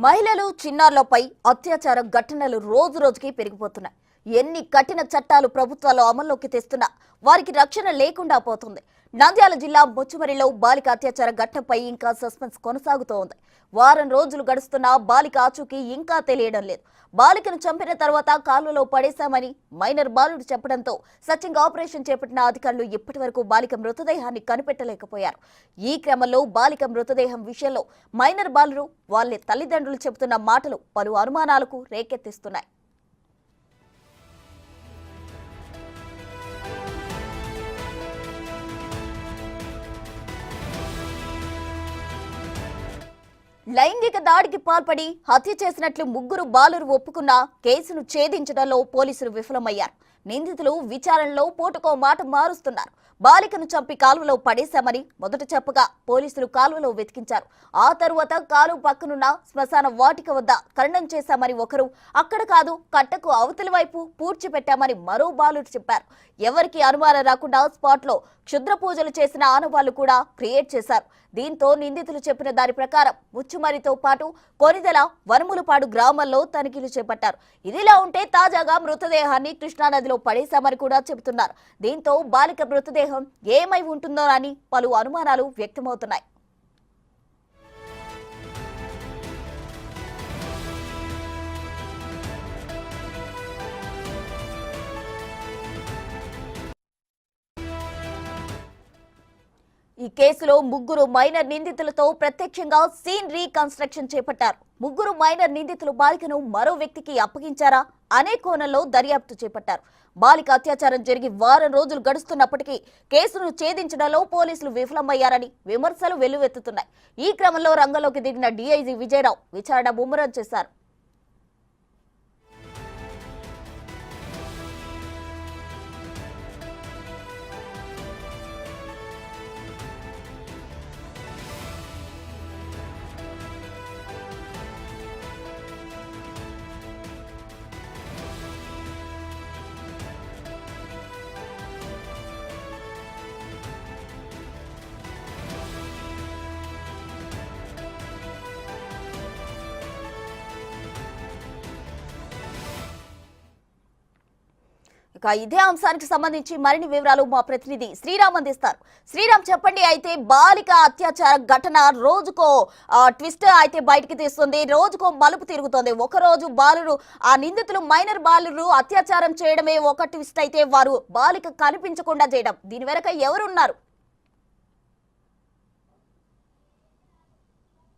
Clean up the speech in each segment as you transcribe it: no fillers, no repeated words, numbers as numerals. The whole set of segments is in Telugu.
మహిళలు చిన్నారులపై అత్యాచార ఘటనలు రోజు రోజుకి పెరిగిపోతున్నాయి. ఎన్ని కఠిన చట్టాలు ప్రభుత్వాలు అమల్లోకి తెస్తున్నా వారికి రక్షణ లేకుండా పోతుంది. నంద్యాల జిల్లా ముచ్చుమరిలో బాలిక అత్యాచార ఘటనపై ఇంకా సస్పెన్స్ కొనసాగుతోంది. వారం రోజులు గడుస్తున్నా బాలిక ఆచూకీ ఇంకా తెలియడం లేదు. బాలికను చంపిన తర్వాత కాలువలో పడేశామని మైనర్ బాలుడు చెప్పడంతో సర్చింగ్ ఆపరేషన్ చేపట్టిన అధికారులు ఇప్పటి వరకు బాలిక మృతదేహాన్ని కనిపెట్టలేకపోయారు. ఈ క్రమంలో బాలిక మృతదేహం విషయంలో మైనర్ బాలురు వాళ్ళ తల్లిదండ్రులు చెబుతున్న మాటలు పలు అనుమానాలకు రేకెత్తిస్తున్నాయి. లైంగిక దాడికి పాల్పడి హత్య చేసినట్లు ముగ్గురు బాలురు ఒప్పుకున్న కేసును ఛేదించడంలో పోలీసులు విఫలమయ్యారు. నిందితులు విచారణలో పూటకో మాట మారుస్తున్నారు. బాలికను చంపి కాలువలో పడేశామని మొదట చెప్పగా పోలీసులు కాలువలో వెతికించారు. ఆ తరువాత కాలువ పక్కనున్న శ్మశాన వాటిక వద్ద ఖననం చేశామని ఒకరు, అక్కడ కాదు కట్టకు అవతలి వైపు పూడ్చిపెట్టామని మరో బాలుడు చెప్పారు. ఎవరికి అనుమానం రాకుండా స్పాట్ లో క్షుద్ర పూజలు చేసిన ఆనవాళ్లు కూడా క్రియేట్ చేశారు. దీంతో నిందితులు చెప్పిన దాని ప్రకారం ముచ్చుమరితో పాటు కొనిదెల, వనములపాడు గ్రామాల్లో తనిఖీలు చేపట్టారు. ఇదిలా ఉంటే తాజాగా మృతదేహాన్ని కృష్ణానదిలో పడేశామని కూడా చెబుతున్నారు. దీంతో బాలిక మృతదేహం ఏమై ఉంటుందో అని పలు అనుమానాలు వ్యక్తమవుతున్నాయి. ఈ కేసులో ముగ్గురు మైనర్ నిందితులతో ప్రత్యక్షంగా సీన్ రీకన్స్ట్రక్షన్ చేపట్టారు. ముగ్గురు మైనర్ నిందితులు బాలికను మరో వ్యక్తికి అప్పగించారా అనే కోణంలో దర్యాప్తు చేపట్టారు. బాలిక అత్యాచారం జరిగి వారం రోజులు గడుస్తున్నప్పటికీ కేసును ఛేదించడంలో పోలీసులు విఫలమయ్యారని విమర్శలు వెల్లువెత్తుతున్నాయి. ఈ క్రమంలో రంగంలోకి దిగిన డీఐజీ విజయరావు విచారణ ముమ్మరం చేశారు. ఇక ఇదే అంశానికి సంబంధించి మరిన్ని వివరాలు మా ప్రతినిధి శ్రీరామ్ అందిస్తారు. శ్రీరామ్, చెప్పండి. అయితే బాలిక అత్యాచార ఘటన రోజుకో ట్విస్ట్ అయితే బయటికి తీస్తుంది, రోజుకో మలుపు తిరుగుతోంది. ఒకరోజు బాలురు, ఆ నిందితులు మైనర్ బాలురు అత్యాచారం చేయడమే ఒక ట్విస్ట్ అయితే వారు బాలిక కనిపించకుండా చేయడం, దీని వెనక ఎవరున్నారు?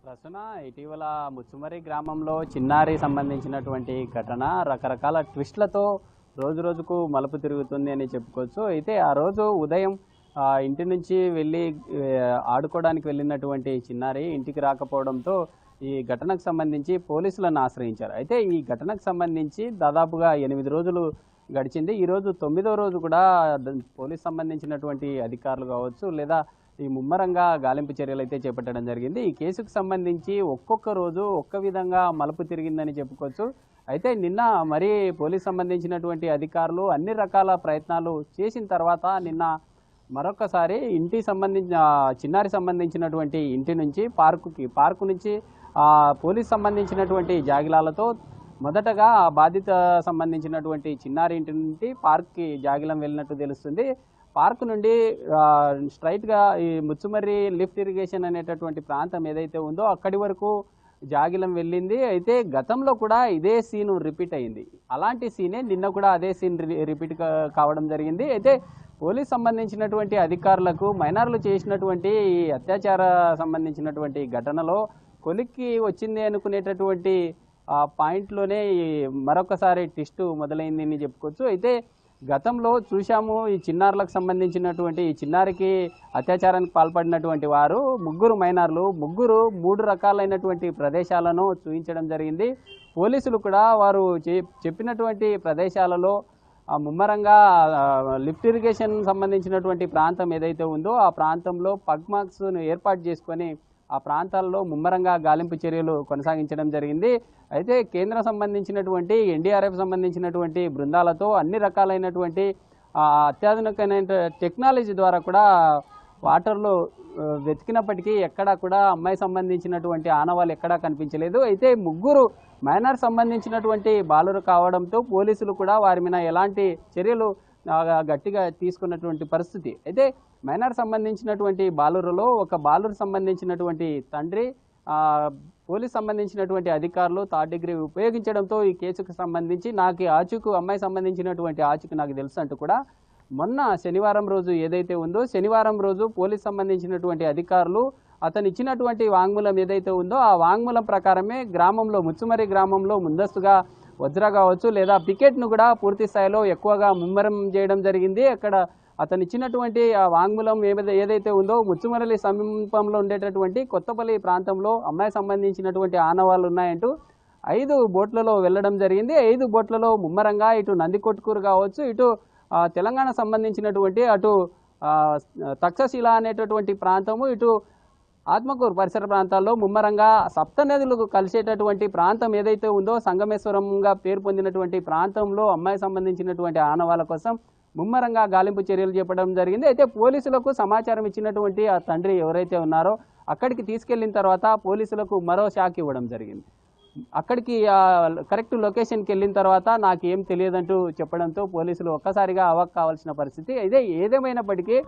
ప్రస్తుతం ఇటీవల ముచ్చుమరి గ్రామంలో చిన్నారి సంబంధించినటువంటి ఘటన రకరకాల ట్విస్ట్లతో రోజు రోజుకు మలుపు తిరుగుతుంది అని చెప్పుకోవచ్చు. అయితే ఆ రోజు ఉదయం ఇంటి నుంచి వెళ్ళి ఆడుకోవడానికి వెళ్ళినటువంటి చిన్నారి ఇంటికి రాకపోవడంతో ఈ ఘటనకు సంబంధించి పోలీసులను ఆశ్రయించారు. అయితే ఈ ఘటనకు సంబంధించి దాదాపుగా 8 రోజులు గడిచింది. ఈరోజు 9వ రోజు కూడా పోలీసు సంబంధించినటువంటి అధికారులు కావచ్చు లేదా ఈ ముమ్మరంగా గాలింపు చర్యలు అయితే చేపట్టడం జరిగింది. ఈ కేసుకు సంబంధించి ఒక్కొక్క రోజు ఒక్క విధంగా మలుపు తిరిగిందని చెప్పుకోవచ్చు. అయితే నిన్న మరి పోలీస్ సంబంధించినటువంటి అధికారులు అన్ని రకాల ప్రయత్నాలు చేసిన తర్వాత నిన్న మరొకసారి చిన్నారి సంబంధించినటువంటి ఇంటి నుంచి పార్కు నుంచి పోలీస్ సంబంధించినటువంటి జాగిలాలతో మొదటగా బాధిత సంబంధించినటువంటి చిన్నారి ఇంటి నుండి పార్క్కి జాగిలం వెళ్ళినట్టు తెలుస్తుంది. పార్క్ నుండి స్ట్రైట్గా ఈ ముచ్చుమర్రి లిఫ్ట్ ఇరిగేషన్ అనేటటువంటి ప్రాంతం ఏదైతే ఉందో అక్కడి వరకు జాగిలం వెళ్ళింది. అయితే గతంలో కూడా ఇదే సీన్ రిపీట్ అయింది. అలాంటి సీనే నిన్న కూడా అదే సీన్ రిపీట్ కావడం జరిగింది. అయితే పోలీస్ సంబంధించినటువంటి అధికారులకు మైనర్లు చేసినటువంటి ఈ అత్యాచార సంబంధించినటువంటి ఘటనలో కొలిక్కి వచ్చింది అనుకునేటటువంటి పాయింట్లోనే మరొకసారి ట్విస్ట్ మొదలైంది అని చెప్పుకోవచ్చు. అయితే గతంలో చూశాము ఈ చిన్నారులకు సంబంధించినటువంటి ఈ చిన్నారికి అత్యాచారానికి పాల్పడినటువంటి వారు ముగ్గురు మైనర్లు, 3 రకాలైనటువంటి ప్రదేశాలను చూపించడం జరిగింది. పోలీసులు కూడా వారు చెప్పినటువంటి ప్రదేశాలలో ముమ్మరంగా లిఫ్ట్ ఇరిగేషన్ సంబంధించినటువంటి ప్రాంతం ఏదైతే ఉందో ఆ ప్రాంతంలో పగ్ మార్క్స్ను ఏర్పాటు చేసుకొని ఆ ప్రాంతాల్లో ముమ్మరంగా గాలింపు చర్యలు కొనసాగించడం జరిగింది. అయితే కేంద్రం సంబంధించినటువంటి ఎన్డీఆర్ఎఫ్ సంబంధించినటువంటి బృందాలతో అన్ని రకాలైనటువంటి అత్యాధునికమైన టెక్నాలజీ ద్వారా కూడా వాటర్లో వెతికినప్పటికీ ఎక్కడా కూడా అమ్మాయి సంబంధించినటువంటి ఆనవాళ్ళు ఎక్కడా కనిపించలేదు. అయితే ముగ్గురు మైనర్ సంబంధించినటువంటి బాలురు కావడంతో పోలీసులు కూడా వారి మీద ఎలాంటి చర్యలు గట్టిగా తీసుకున్నటువంటి పరిస్థితి. అయితే మైనర్ సంబంధించినటువంటి బాలురులో ఒక బాలురు సంబంధించినటువంటి తండ్రి పోలీస్ సంబంధించినటువంటి అధికారులు థర్డ్ డిగ్రీ ఉపయోగించడంతో ఈ కేసుకు సంబంధించి నాకు ఆచూకు అమ్మాయి సంబంధించినటువంటి ఆచూకు నాకు తెలుసు అంటూ కూడా మొన్న శనివారం రోజు ఏదైతే ఉందో శనివారం రోజు పోలీస్ సంబంధించినటువంటి అధికారులు అతను ఇచ్చినటువంటి వాంగ్మూలం ఏదైతే ఉందో ఆ వాంగ్మూలం ప్రకారమే గ్రామంలో ముచ్చుమరి గ్రామంలో ముందస్తుగా వజ్ర కావచ్చు లేదా పికెట్ను కూడా పూర్తి స్థాయిలో ఎక్కువగా ముమ్మరం చేయడం జరిగింది. అక్కడ అతను ఇచ్చినటువంటి ఆ వాంగ్మూలం ఏదైతే ఉందో ముచ్చుమరలి సమీపంలో ఉండేటటువంటి కొత్తపల్లి ప్రాంతంలో అమ్మాయి సంబంధించినటువంటి ఆనవాళ్ళు ఉన్నాయంటూ 5 బోట్లలో వెళ్ళడం జరిగింది. 5 బోట్లలో ముమ్మరంగా ఇటు నందికొట్కూరు కావచ్చు, ఇటు తెలంగాణ సంబంధించినటువంటి అటు తక్షశిల అనేటటువంటి ప్రాంతము, ఇటు ఆత్మకూరు పరిసర ప్రాంతాల్లో ముమ్మరంగా సప్తనదులు కలిసేటటువంటి ప్రాంతం ఏదైతే ఉందో సంగమేశ్వరంగా పేరు పొందినటువంటి ప్రాంతంలో అమ్మాయి సంబంధించినటువంటి ఆనవాళ్ళ కోసం ముమ్మరంగా గాలింపు చర్యలు చేపట్టడం జరిగింది. అయితే పోలీసులకు సమాచారం ఇచ్చినటువంటి ఆ తండ్రి ఎవరైతే ఉన్నారో అక్కడికి తీసుకెళ్లిన తర్వాత పోలీసులకు మరో షాక్ ఇవ్వడం జరిగింది. అక్కడికి కరెక్ట్ లొకేషన్కి వెళ్ళిన తర్వాత నాకు ఏం తెలియదంటూ చెప్పడంతో పోలీసులు ఒక్కసారిగా అవాక్ కావాల్సిన పరిస్థితి. అయితే ఏదేమైనప్పటికీ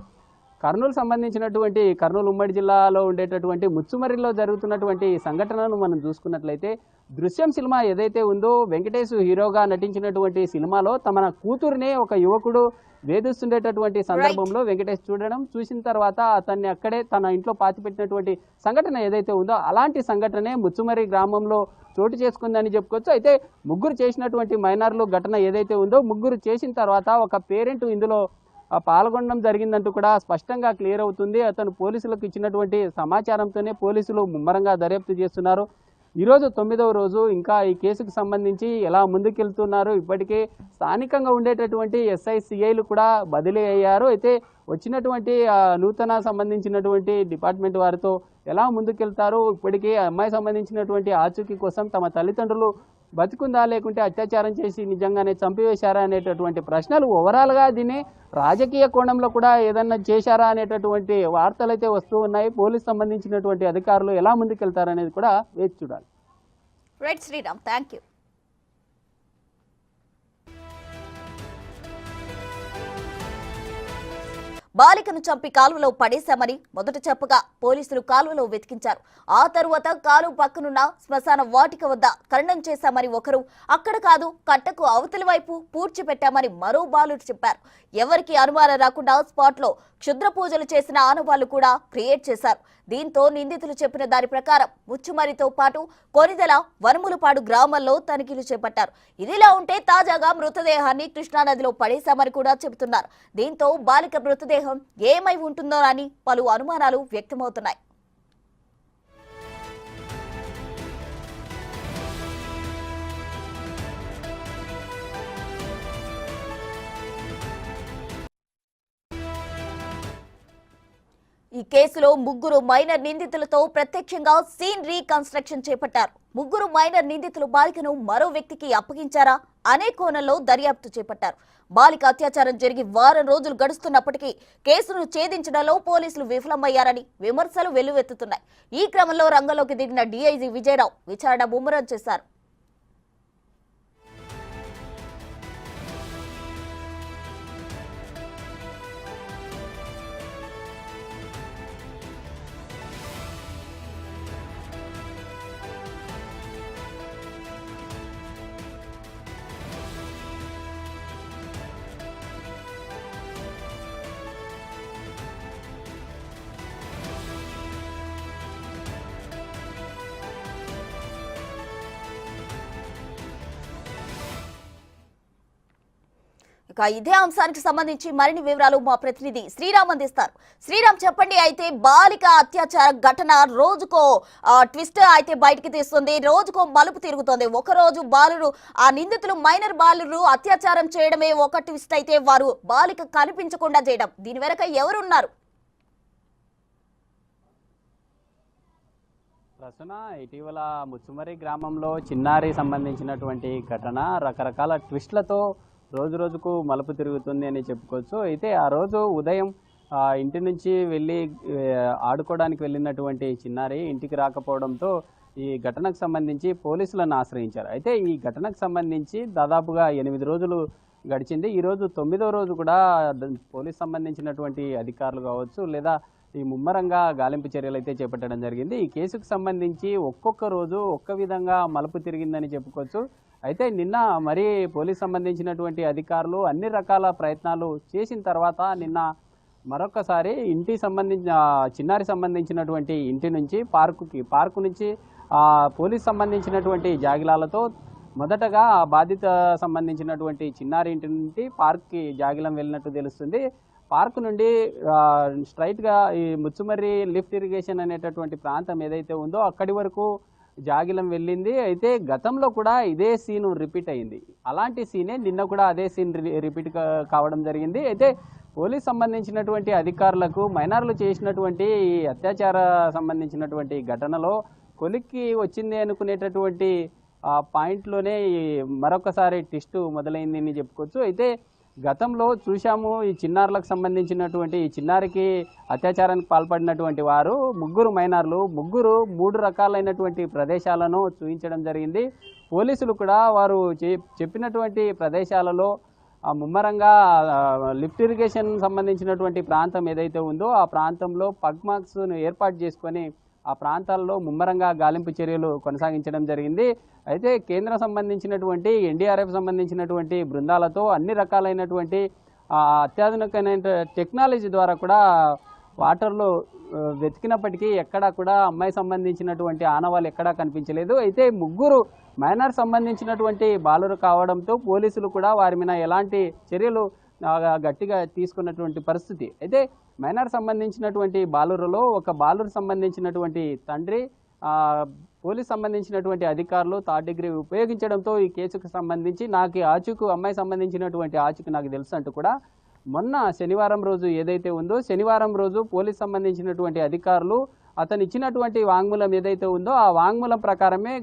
కర్నూలు సంబంధించినటువంటి కర్నూలు ఉమ్మడి జిల్లాలో ఉండేటటువంటి ముచ్చుమరిలో జరుగుతున్నటువంటి సంఘటనను మనం చూసుకున్నట్లయితే దృశ్యం సినిమా ఏదైతే ఉందో వెంకటేష్ హీరోగా నటించినటువంటి సినిమాలో తమ కూతురునే ఒక యువకుడు వేధిస్తుండేటటువంటి సందర్భంలో వెంకటేష్ చూసిన తర్వాత అతన్ని అక్కడే తన ఇంట్లో పాతిపెట్టినటువంటి సంఘటన ఏదైతే ఉందో అలాంటి సంఘటనే ముచ్చుమరి గ్రామంలో చోటు చేసుకుందని చెప్పుకోవచ్చు. అయితే ముగ్గురు చేసినటువంటి మైనర్లు ఘటన ఏదైతే ఉందో ముగ్గురు చేసిన తర్వాత ఒక పేరెంట్ ఇందులో పాల్గొనడం జరిగిందంటూ కూడా స్పష్టంగా క్లియర్ అవుతుంది. అతను పోలీసులకు ఇచ్చినటువంటి సమాచారంతోనే పోలీసులు ముమ్మరంగా దర్యాప్తు చేస్తున్నారు. ఈరోజు 9వ రోజు ఇంకా ఈ కేసుకు సంబంధించి ఎలా ముందుకెళ్తున్నారు. ఇప్పటికే స్థానికంగా ఉండేటటువంటి ఎస్ఐ సిఐలు కూడా బదిలీ అయ్యారు. అయితే వచ్చినటువంటి నూతన సంబంధించినటువంటి డిపార్ట్మెంట్ వారితో ఎలా ముందుకెళ్తారు, ఇప్పటికే అమ్మాయి సంబంధించినటువంటి ఆచూకీ కోసం తమ తల్లిదండ్రులు బతికుందా లేకుంటే అత్యాచారం చేసి నిజంగానే చంపివేశారా అనేటటువంటి ప్రశ్నలు ఓవరాల్గా దీన్ని రాజకీయ కోణంలో కూడా ఏదన్నా చేశారా అనేటటువంటి వార్తలు అయితే వస్తూ ఉన్నాయి. పోలీస్ సంబంధించినటువంటి అధికారులు ఎలా ముందుకెళ్తారనేది కూడా వేచి చూడాలి. Right Sriram, thank you. బాలికను చంపి కాలువలో పడేశామని మొదట చెప్పగా పోలీసులు కాలువలో వెతికించారు. ఆ తరువాత కాలువ పక్కనున్న శ్మశాన వాటిక వద్ద ఖననం చేశామని ఒకరు, అక్కడ కాదు కట్టకు అవతలి వైపు పూడ్చిపెట్టామని మరో బాలుడు చెప్పారు. ఎవరికి అనుమానం రాకుండా స్పాట్ లో క్షుద్ర పూజలు చేసిన ఆనవాళ్లు కూడా క్రియేట్ చేశారు. దీంతో నిందితులు చెప్పిన దాని ప్రకారం ముచ్చుమరితో పాటు కొనిదెల, వనములపాడు గ్రామాల్లో తనిఖీలు చేపట్టారు. ఇదిలా ఉంటే తాజాగా మృతదేహాన్ని కృష్ణానదిలో పడేశామని కూడా చెబుతున్నారు. దీంతో బాలిక మృతదేహం ఏమై ఉంటుందో అని పలు అనుమానాలు వ్యక్తమవుతున్నాయి. ఈ కేసులో ముగ్గురు మైనర్ నిందితులతో ప్రత్యక్షంగా సీన్ రీకన్స్ట్రక్షన్ చేపట్టారు. ముగ్గురు మైనర్ నిందితులు బాలికను మరో వ్యక్తికి అప్పగించారా అనే కోణంలో దర్యాప్తు చేపట్టారు. బాలిక అత్యాచారం జరిగి వారం రోజులు గడుస్తున్నప్పటికీ కేసును ఛేదించడంలో పోలీసులు విఫలమయ్యారని విమర్శలు వెల్లువెత్తుతున్నాయి. ఈ క్రమంలో రంగంలోకి దిగిన డీఐజీ విజయరావు విచారణ ముమ్మరం చేశారు. ఇక ఇదే అంశానికి సంబంధించి మరిన్ని వివరాలు మా ప్రతినిధి శ్రీరామ్ అందిస్తారు. శ్రీరామ్, చెప్పండి. అయితే బాలిక అత్యాచార ఘటన రోజుకో ట్విస్ట్ అయితే బయటికి తీస్తుంది, రోజుకో మలుపు తిరుగుతోంది. ఒక రోజు బాలురు ఆ నిందితులు మైనర్ బాలురు అత్యాచారం చేయడమే ఒక ట్విస్ట్ అయితే వారు బాలిక కనిపించకుండా చేయడం, దీని వెనక ఎవరున్నారు? ప్రస్తుతం ఇటీవల ముచ్చుమరి గ్రామంలో చిన్నారి సంబంధించినటువంటి ఘటన రకరకాల ట్విస్ట్లతో రోజు రోజుకు మలుపు తిరుగుతుంది అని చెప్పుకోవచ్చు. అయితే ఆ రోజు ఉదయం ఇంటి నుంచి వెళ్ళి ఆడుకోవడానికి వెళ్ళినటువంటి చిన్నారి ఇంటికి రాకపోవడంతో ఈ ఘటనకు సంబంధించి పోలీసులను ఆశ్రయించారు. అయితే ఈ ఘటనకు సంబంధించి దాదాపుగా 8 రోజులు గడిచింది. ఈరోజు 9వ రోజు కూడా పోలీస్ సంబంధించినటువంటి అధికారులు కావచ్చు లేదా ఈ ముమ్మరంగా గాలింపు చర్యలు అయితే చేపట్టడం జరిగింది. ఈ కేసుకు సంబంధించి ఒక్కొక్క రోజు ఒక్క విధంగా మలుపు తిరిగిందని చెప్పుకోవచ్చు. అయితే నిన్న మరి పోలీస్ సంబంధించినటువంటి అధికారులు అన్ని రకాల ప్రయత్నాలు చేసిన తర్వాత నిన్న మరొకసారి చిన్నారి సంబంధించినటువంటి ఇంటి నుంచి పార్కు నుంచి పోలీస్ సంబంధించినటువంటి జాగిలాలతో మొదటగా బాధిత సంబంధించినటువంటి చిన్నారి ఇంటి నుండి పార్క్కి జాగిలం వెళ్ళినట్టు తెలుస్తుంది. పార్క్ నుండి స్ట్రైట్గా ఈ ముచ్చుమర్రి లిఫ్ట్ ఇరిగేషన్ అనేటటువంటి ప్రాంతం ఏదైతే ఉందో అక్కడి వరకు జాగిలం వెళ్ళింది. అయితే గతంలో కూడా ఇదే సీన్ రిపీట్ అయింది. అలాంటి సీనే నిన్న కూడా అదే సీన్ రిపీట్ కావడం జరిగింది. అయితే పోలీస్ సంబంధించినటువంటి అధికారులకు మైనర్లు చేసినటువంటి ఈ అత్యాచార సంబంధించినటువంటి ఘటనలో కొలిక్కి వచ్చింది అనుకునేటటువంటి పాయింట్లోనే మరొకసారి ట్విస్ట్ మొదలైందని చెప్పుకోవచ్చు. అయితే గతంలో చూశాము ఈ చిన్నారులకు సంబంధించినటువంటి ఈ చిన్నారికి అత్యాచారానికి పాల్పడినటువంటి వారు ముగ్గురు మైనర్లు 3 రకాలైనటువంటి ప్రదేశాలను చూపించడం జరిగింది. పోలీసులు కూడా వారు చెప్పినటువంటి ప్రదేశాలలో ముమ్మరంగా లిఫ్ట్ ఇరిగేషన్ సంబంధించినటువంటి ప్రాంతం ఏదైతే ఉందో ఆ ప్రాంతంలో పగ్ మార్క్స్ను ఏర్పాటు చేసుకొని ఆ ప్రాంతాల్లో ముమ్మరంగా గాలింపు చర్యలు కొనసాగించడం జరిగింది. అయితే కేంద్రం సంబంధించినటువంటి ఎన్డీఆర్ఎఫ్ సంబంధించినటువంటి బృందాలతో అన్ని రకాలైనటువంటి అత్యాధునికమైన టెక్నాలజీ ద్వారా కూడా వాటర్లో వెతికినప్పటికీ ఎక్కడా కూడా అమ్మాయి సంబంధించినటువంటి ఆనవాళ్ళు ఎక్కడా కనిపించలేదు. అయితే 3 మైనర్ సంబంధించినటువంటి బాలురు కావడంతో పోలీసులు కూడా వారి మీద ఎలాంటి చర్యలు గట్టిగా తీసుకున్నటువంటి పరిస్థితి. అయితే మైనర్ సంబంధించినటువంటి బాలురులో ఒక బాలురు సంబంధించినటువంటి తండ్రి పోలీస్ సంబంధించినటువంటి అధికారులు 3rd డిగ్రీ ఉపయోగించడంతో ఈ కేసుకు సంబంధించి అమ్మాయి సంబంధించినటువంటి ఆచూకు నాకు తెలుసు అంటూ కూడా మొన్న శనివారం రోజు ఏదైతే ఉందో శనివారం రోజు పోలీస్ సంబంధించినటువంటి అధికారులు అతను ఇచ్చినటువంటి వాంగ్మూలం ఏదైతే ఉందో ఆ వాంగ్మూలం ప్రకారమే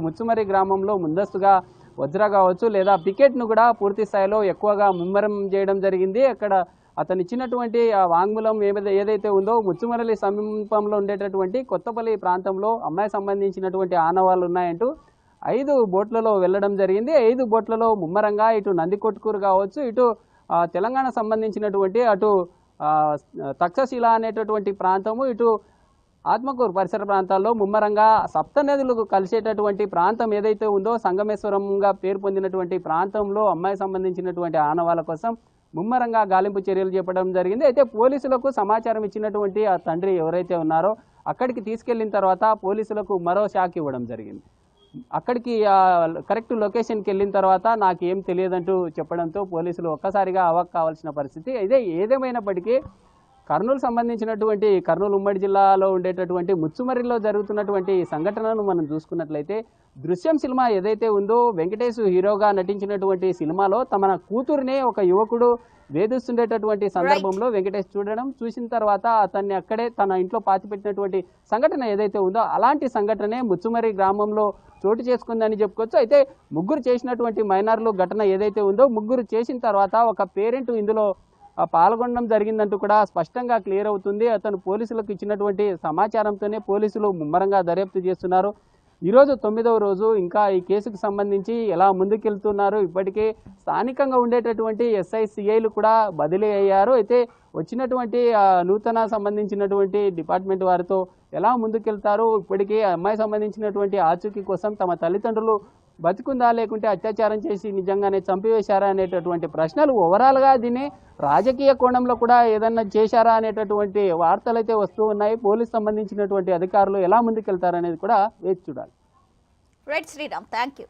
ముచ్చుమర్రి గ్రామంలో ముందస్తుగా వజ్ర కావచ్చు లేదా పికెట్ను కూడా పూర్తి స్థాయిలో ఎక్కువగా ముమ్మరం చేయడం జరిగింది. అక్కడ అతను ఇచ్చినటువంటి ఆ వాంగ్మూలం ఏదైతే ఉందో ముచ్చుమర్రి సమీపంలో ఉండేటటువంటి కొత్తపల్లి ప్రాంతంలో అమ్మాయి సంబంధించినటువంటి ఆనవాళ్ళు ఉన్నాయంటూ 5 బోట్లలో వెళ్ళడం జరిగింది. 5 బోట్లలో ముమ్మరంగా ఇటు నందికొట్కూరు కావచ్చు ఇటు తెలంగాణ సంబంధించినటువంటి అటు తక్షశిల అనేటటువంటి ప్రాంతము ఇటు ఆత్మకూరు పరిసర ప్రాంతాల్లో ముమ్మరంగా సప్తనదులకు కలిసేటటువంటి ప్రాంతం ఏదైతే ఉందో సంగమేశ్వరంగా పేరు పొందినటువంటి ప్రాంతంలో అమ్మాయి సంబంధించినటువంటి ఆనవాళ్ళ కోసం ముమ్మరంగా గాలింపు చర్యలు చేపట్టడం జరిగింది. అయితే పోలీసులకు సమాచారం ఇచ్చినటువంటి ఆ తండ్రి ఎవరైతే ఉన్నారో అక్కడికి తీసుకెళ్లిన తర్వాత పోలీసులకు మరో షాక్ ఇవ్వడం జరిగింది. అక్కడికి కరెక్ట్ లొకేషన్కి వెళ్ళిన తర్వాత నాకు ఏం తెలియదంటూ చెప్పడంతో పోలీసులు ఒక్కసారిగా అవాక్ కావాల్సిన పరిస్థితి. అయితే ఏదేమైనప్పటికీ కర్నూలు ఉమ్మడి జిల్లాలో ఉండేటటువంటి ముచ్చుమర్రిలో జరుగుతున్నటువంటి సంఘటనను మనం చూసుకున్నట్లయితే దృశ్యం సినిమా ఏదైతే ఉందో వెంకటేష్ హీరోగా నటించినటువంటి సినిమాలో తమ కూతురునే ఒక యువకుడు వేధిస్తుండేటటువంటి సందర్భంలో వెంకటేష్ చూసిన తర్వాత అతన్ని అక్కడే తన ఇంట్లో పాతిపెట్టినటువంటి సంఘటన ఏదైతే ఉందో అలాంటి సంఘటనే ముచ్చుమర్రి గ్రామంలో చోటు చేసుకుందని చెప్పుకోవచ్చు. అయితే 3 చేసినటువంటి మైనర్లు ఘటన ఏదైతే ఉందో 3 చేసిన తర్వాత ఒక పేరెంట్ ఇందులో పాల్గొనడం జరిగిందంటూ కూడా స్పష్టంగా క్లియర్ అవుతుంది. అతను పోలీసులకు ఇచ్చినటువంటి సమాచారంతోనే పోలీసులు ముమ్మరంగా దర్యాప్తు చేస్తున్నారు. ఈరోజు 9వ రోజు ఇంకా ఈ కేసుకు సంబంధించి ఎలా ముందుకెళ్తున్నారు. ఇప్పటికే స్థానికంగా ఉండేటటువంటి ఎస్ఐ సిఐలు కూడా బదిలీ అయ్యారు. అయితే వచ్చినటువంటి నూతన సంబంధించినటువంటి డిపార్ట్మెంట్ వారితో ఎలా ముందుకెళ్తారు, ఇప్పటికే అమ్మాయి సంబంధించినటువంటి ఆచూకీ కోసం తమ తల్లిదండ్రులు బతికుందా లేకుంటే అత్యాచారం చేసి నిజంగానే చంపివేశారా అనేటటువంటి ప్రశ్నలు ఓవరాల్గా దీన్ని రాజకీయ కోణంలో కూడా ఏదన్నా చేశారా అనేటటువంటి వార్తలు అయితే వస్తూ ఉన్నాయి. పోలీస్ సంబంధించినటువంటి అధికారులు ఎలా ముందుకెళ్తారనేది కూడా వేచి చూడాలి. Right Sriram, thank you.